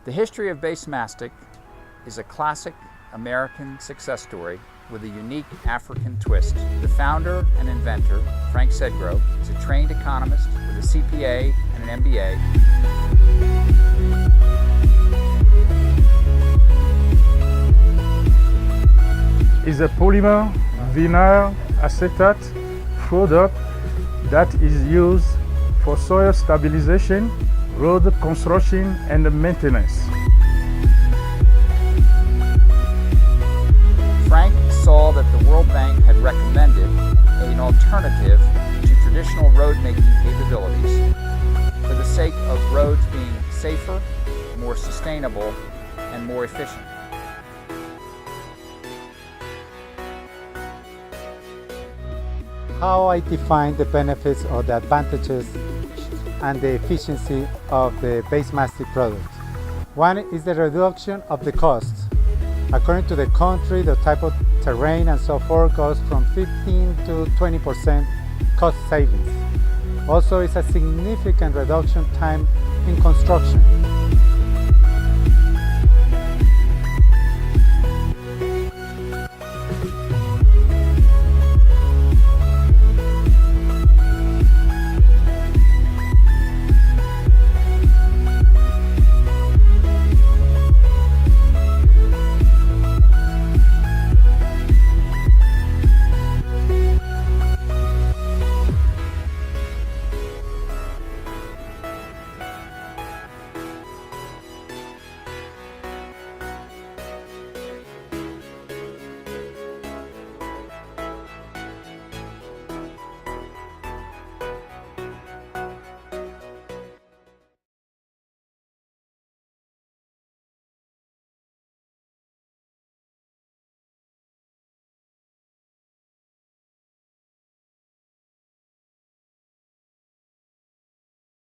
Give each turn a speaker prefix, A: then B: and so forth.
A: The history of Basemastic is a classic American success story with a unique African twist. The founder and inventor, Frank Sedgro, is a trained economist with a CPA and an MBA.
B: Is a polymer vinyl acetate product that is used for soil stabilization, road construction, and maintenance.
A: Frank saw that the World Bank had recommended an alternative to traditional road-making capabilities for the sake of roads being safer, more sustainable, and more efficient.
C: How I define the benefits or the advantages and the efficiency of the Basemastic product. One is the reduction of the cost. According to the country, the type of terrain and so forth goes from 15 to 20% cost savings. Also, it's a significant reduction time in construction.